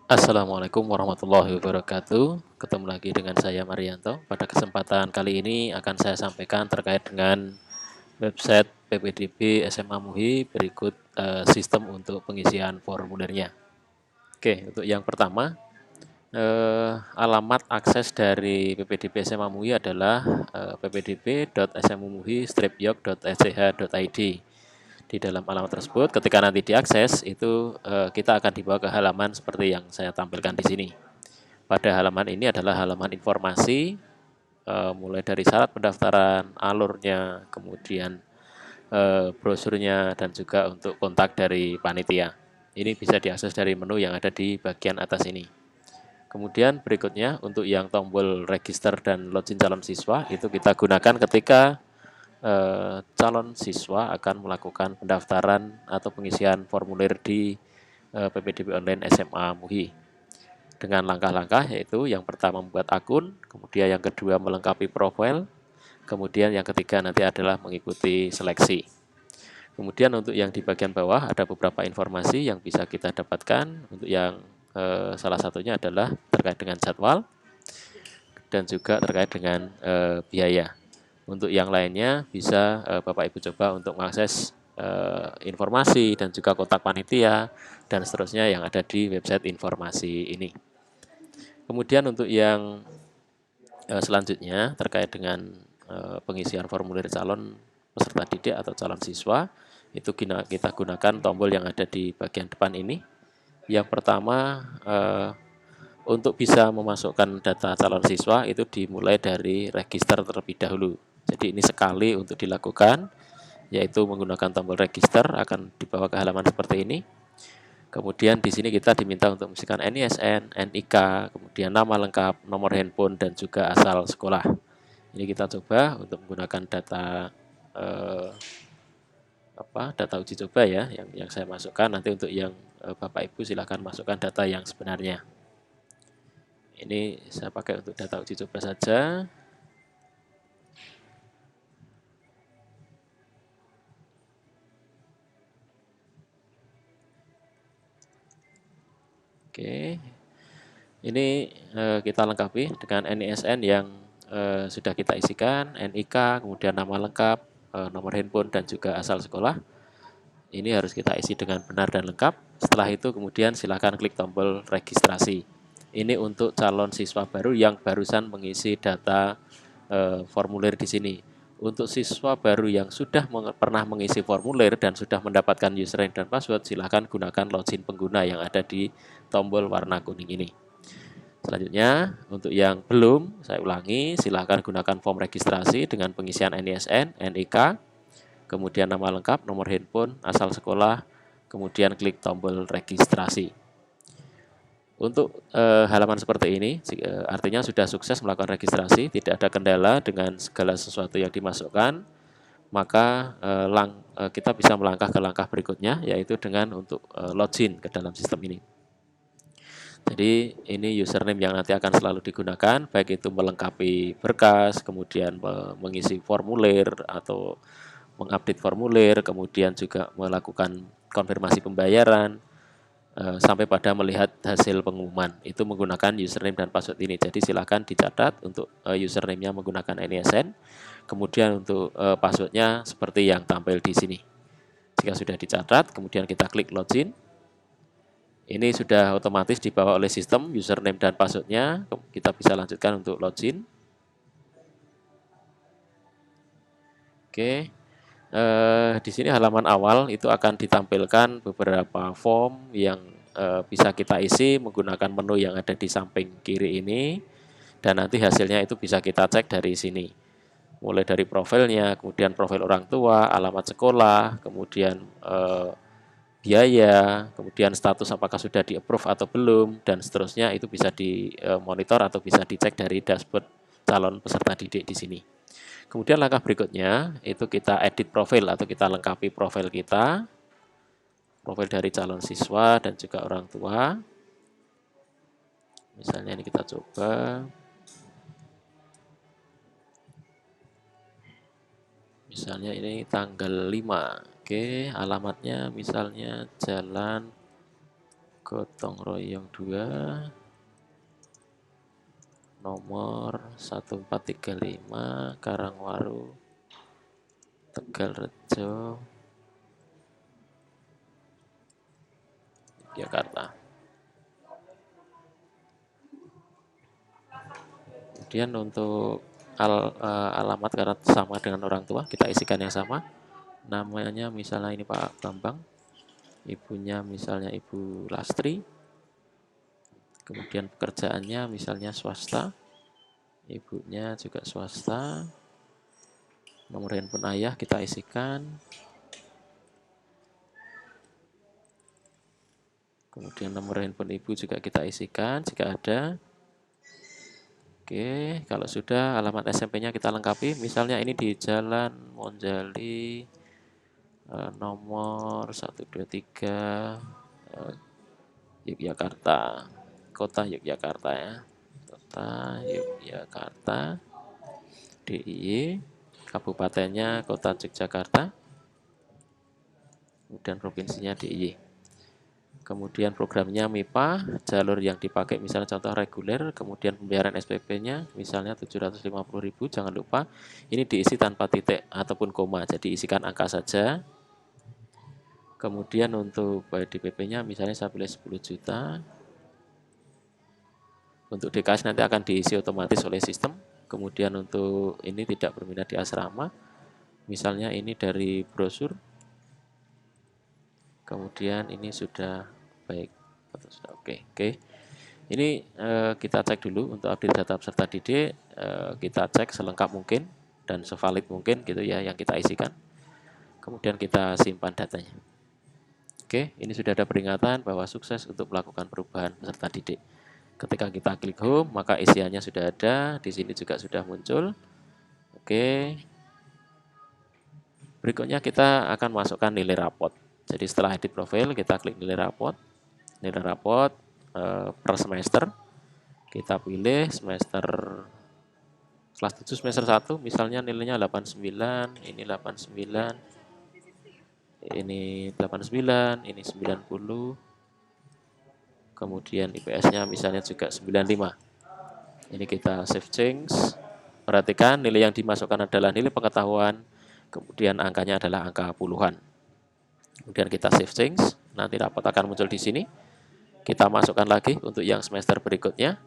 Assalamualaikum warahmatullahi wabarakatuh. Ketemu lagi dengan saya Marianto. Pada kesempatan kali ini akan saya sampaikan terkait dengan website PPDB SMA MUHI berikut sistem untuk pengisian formulirnya. Oke, untuk yang pertama, alamat akses dari PPDB SMA MUHI adalah ppdb.smumuhi-yok.sch.id. Di dalam alamat tersebut, ketika nanti diakses, itu kita akan dibawa ke halaman seperti yang saya tampilkan di sini. Pada halaman ini adalah halaman informasi, mulai dari syarat pendaftaran, alurnya, kemudian brosurnya, dan juga untuk kontak dari panitia. Ini bisa diakses dari menu yang ada di bagian atas ini. Kemudian berikutnya, untuk yang tombol register dan login calon siswa, itu kita gunakan ketika calon siswa akan melakukan pendaftaran atau pengisian formulir di PPDB Online SMA MUHI. Dengan langkah-langkah yaitu yang pertama membuat akun, kemudian yang kedua melengkapi profil, kemudian yang ketiga nanti adalah mengikuti seleksi. Kemudian untuk yang di bagian bawah ada beberapa informasi yang bisa kita dapatkan. Untuk yang salah satunya adalah terkait dengan jadwal dan juga terkait dengan biaya. Untuk yang lainnya bisa Bapak Ibu coba untuk mengakses informasi dan juga kontak panitia dan seterusnya yang ada di website informasi ini. Kemudian untuk yang selanjutnya terkait dengan pengisian formulir calon peserta didik atau calon siswa, itu kita gunakan tombol yang ada di bagian depan ini. Yang pertama, untuk bisa memasukkan data calon siswa itu dimulai dari register terlebih dahulu. Jadi ini sekali untuk dilakukan, yaitu menggunakan tombol register akan dibawa ke halaman seperti ini. Kemudian di sini kita diminta untuk mengisikan NISN, NIK, kemudian nama lengkap, nomor handphone, dan juga asal sekolah. Ini kita coba untuk menggunakan data data uji coba ya, yang saya masukkan. Nanti untuk yang Bapak Ibu silakan masukkan data yang sebenarnya. Ini saya pakai untuk data uji coba saja. Oke, ini kita lengkapi dengan NISN yang sudah kita isikan, NIK, kemudian nama lengkap, nomor handphone, dan juga asal sekolah. Ini harus kita isi dengan benar dan lengkap. Setelah itu kemudian silakan klik tombol registrasi. Ini untuk calon siswa baru yang barusan mengisi data formulir di sini. Untuk siswa baru yang sudah pernah mengisi formulir dan sudah mendapatkan username dan password, silakan gunakan login pengguna yang ada di tombol warna kuning ini. Selanjutnya, untuk yang belum, saya ulangi, silakan gunakan form registrasi dengan pengisian NISN, NIK, kemudian nama lengkap, nomor handphone, asal sekolah, kemudian klik tombol registrasi. Untuk halaman seperti ini, artinya sudah sukses melakukan registrasi, tidak ada kendala dengan segala sesuatu yang dimasukkan, maka kita bisa melangkah ke langkah berikutnya, yaitu dengan untuk login ke dalam sistem ini. Jadi ini username yang nanti akan selalu digunakan, baik itu melengkapi berkas, kemudian mengisi formulir atau mengupdate formulir, kemudian juga melakukan konfirmasi pembayaran, sampai pada melihat hasil pengumuman. Itu menggunakan username dan password ini. Jadi silakan dicatat untuk username-nya menggunakan NISN, kemudian untuk password-nya seperti yang tampil di sini. Jika sudah dicatat, kemudian kita klik login. Ini sudah otomatis dibawa oleh sistem username dan password-nya. Kita bisa lanjutkan untuk login. Oke. Di sini halaman awal itu akan ditampilkan beberapa form yang bisa kita isi menggunakan menu yang ada di samping kiri ini, dan nanti hasilnya itu bisa kita cek dari sini. Mulai dari profilnya, kemudian profil orang tua, alamat sekolah, kemudian biaya, kemudian status apakah sudah di-approve atau belum, dan seterusnya itu bisa dimonitor atau bisa dicek dari dashboard calon peserta didik di sini. Kemudian langkah berikutnya itu kita edit profil atau kita lengkapi profil kita, profil dari calon siswa dan juga orang tua. Misalnya ini kita coba, misalnya ini tanggal 5. Oke, alamatnya misalnya Jalan Gotong Royong 2, nomor 1435, Karangwaru, Tegalrejo, Jakarta. Kemudian untuk alamat karena sama dengan orang tua, kita isikan yang sama. Namanya misalnya ini Pak Bambang, ibunya misalnya Ibu Lastri, kemudian pekerjaannya misalnya swasta, ibunya juga swasta, nomor handphone ayah kita isikan, kemudian nomor handphone ibu juga kita isikan jika ada. Oke, kalau sudah alamat SMP-nya kita lengkapi, misalnya ini di Jalan Monjali nomor 123 Yogyakarta, Kota Yogyakarta ya, Kota Yogyakarta, DIY, kabupatennya Kota Yogyakarta, kemudian provinsinya DIY. Kemudian programnya MIPA, jalur yang dipakai misalnya contoh reguler, kemudian pembayaran SPP-nya misalnya 750.000, jangan lupa ini diisi tanpa titik ataupun koma, jadi isikan angka saja. Kemudian untuk DPP-nya misalnya saya pilih 10 juta. Untuk DKS nanti akan diisi otomatis oleh sistem. Kemudian untuk ini tidak berminat di asrama, misalnya ini dari brosur. Kemudian ini sudah baik atau sudah oke. Ini kita cek dulu untuk update data peserta didik, kita cek selengkap mungkin dan sevalid mungkin gitu ya yang kita isikan. Kemudian kita simpan datanya. Oke, ini sudah ada peringatan bahwa sukses untuk melakukan perubahan peserta didik. Ketika kita klik home, maka isiannya sudah ada, di sini juga sudah muncul. Oke. Berikutnya kita akan masukkan nilai rapot. Jadi setelah edit profil, kita klik nilai rapot. Nilai rapot per semester. Kita pilih semester kelas 7 semester 1, misalnya nilainya 89, ini 89, ini 89, ini 90. Kemudian IPS-nya misalnya juga 95. Ini kita save change. Perhatikan nilai yang dimasukkan adalah nilai pengetahuan, kemudian angkanya adalah angka puluhan. Kemudian kita save change, nanti rapot akan muncul di sini. Kita masukkan lagi untuk yang semester berikutnya.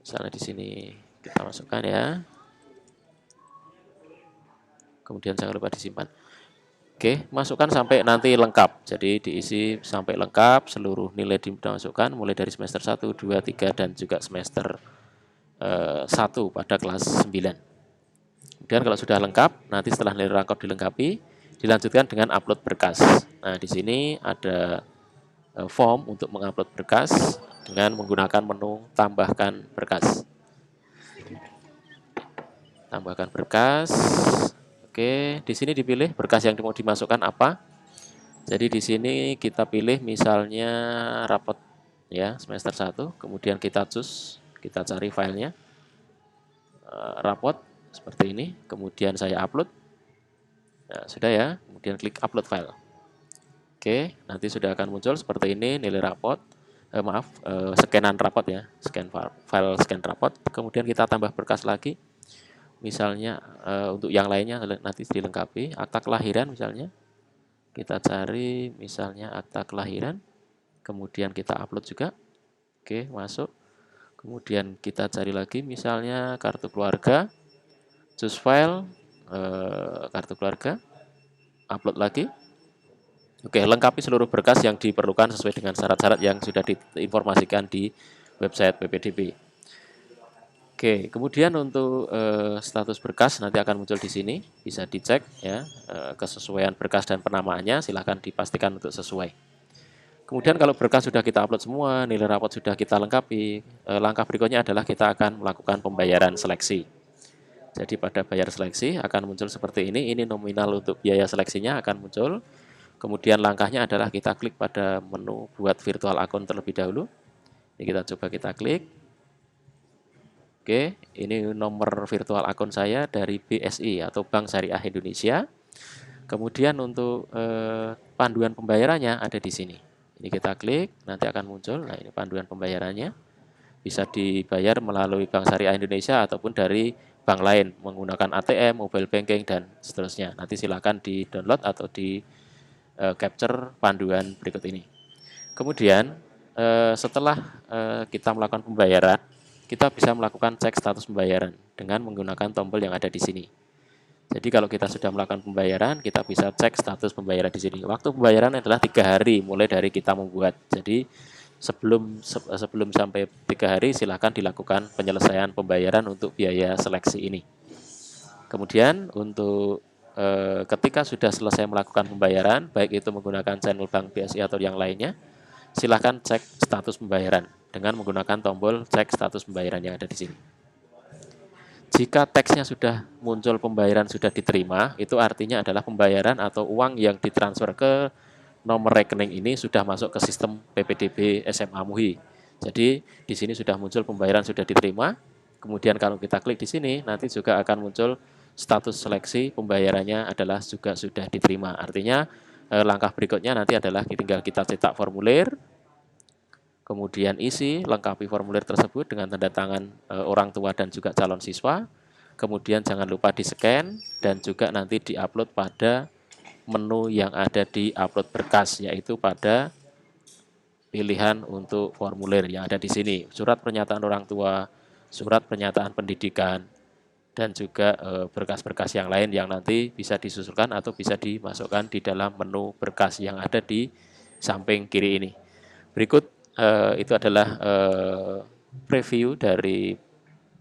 Misalnya di sini kita masukkan ya. Kemudian jangan lupa disimpan. Oke, masukkan sampai nanti lengkap. Jadi diisi sampai lengkap seluruh nilai dimasukkan mulai dari semester 1, 2, 3 dan juga semester 1 pada kelas 9. Kemudian kalau sudah lengkap, nanti setelah nilai rapot dilengkapi, dilanjutkan dengan upload berkas. Nah, di sini ada form untuk mengupload berkas dengan menggunakan menu tambahkan berkas. Tambahkan berkas. Oke, di sini dipilih berkas yang mau dimasukkan apa. Jadi di sini kita pilih misalnya rapot ya semester 1, kemudian kita choose, kita cari filenya. Rapot seperti ini, kemudian saya upload. Nah, sudah ya, kemudian klik upload file. Oke, nanti sudah akan muncul seperti ini nilai rapot. Scanan rapot ya, file scan rapot. Kemudian kita tambah berkas lagi. Misalnya untuk yang lainnya nanti dilengkapi. Akta kelahiran misalnya. Kita cari misalnya akta kelahiran. Kemudian kita upload juga. Oke, masuk. Kemudian kita cari lagi misalnya kartu keluarga. Choose file, kartu keluarga. Upload lagi. Oke, lengkapi seluruh berkas yang diperlukan sesuai dengan syarat-syarat yang sudah diinformasikan di website PPDB. Oke, kemudian untuk status berkas nanti akan muncul di sini, bisa dicek ya kesesuaian berkas dan penamaannya, silahkan dipastikan untuk sesuai. Kemudian kalau berkas sudah kita upload semua, nilai rapot sudah kita lengkapi, langkah berikutnya adalah kita akan melakukan pembayaran seleksi. Jadi pada bayar seleksi akan muncul seperti ini nominal untuk biaya seleksinya akan muncul. Kemudian langkahnya adalah kita klik pada menu buat virtual akun terlebih dahulu. Ini kita coba kita klik. Oke, ini nomor virtual akun saya dari BSI atau Bank Syariah Indonesia. Kemudian untuk panduan pembayarannya ada di sini. Ini kita klik, nanti akan muncul. Nah, ini panduan pembayarannya. Bisa dibayar melalui Bank Syariah Indonesia ataupun dari bank lain menggunakan ATM, mobile banking, dan seterusnya. Nanti silakan di-download atau di-capture panduan berikut ini. Kemudian, setelah kita melakukan pembayaran, kita bisa melakukan cek status pembayaran dengan menggunakan tombol yang ada di sini. Jadi kalau kita sudah melakukan pembayaran, kita bisa cek status pembayaran di sini. Waktu pembayaran adalah 3 hari mulai dari kita membuat. Jadi sebelum sampai 3 hari silakan dilakukan penyelesaian pembayaran untuk biaya seleksi ini. Kemudian untuk ketika sudah selesai melakukan pembayaran, baik itu menggunakan channel bank BSI atau yang lainnya, silakan cek status pembayaran dengan menggunakan tombol cek status pembayaran yang ada di sini. Jika teksnya sudah muncul pembayaran sudah diterima, itu artinya adalah pembayaran atau uang yang ditransfer ke nomor rekening ini sudah masuk ke sistem PPDB SMA MUHI. Jadi di sini sudah muncul pembayaran sudah diterima. Kemudian kalau kita klik di sini, nanti juga akan muncul status seleksi pembayarannya adalah juga sudah diterima. Artinya langkah berikutnya nanti adalah tinggal kita cetak formulir, kemudian isi, lengkapi formulir tersebut dengan tanda tangan orang tua dan juga calon siswa. Kemudian jangan lupa di-scan dan juga nanti di-upload pada menu yang ada di upload berkas, yaitu pada pilihan untuk formulir yang ada di sini. Surat pernyataan orang tua, surat pernyataan pendidikan, dan juga berkas-berkas yang lain yang nanti bisa disusulkan atau bisa dimasukkan di dalam menu berkas yang ada di samping kiri ini. Berikut itu adalah preview dari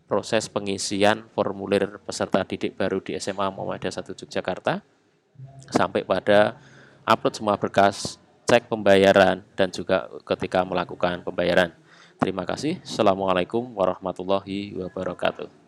proses pengisian formulir peserta didik baru di SMA Muhammadiyah 1 Yogyakarta sampai pada upload semua berkas, cek pembayaran, dan juga ketika melakukan pembayaran. Terima kasih. Assalamualaikum warahmatullahi wabarakatuh.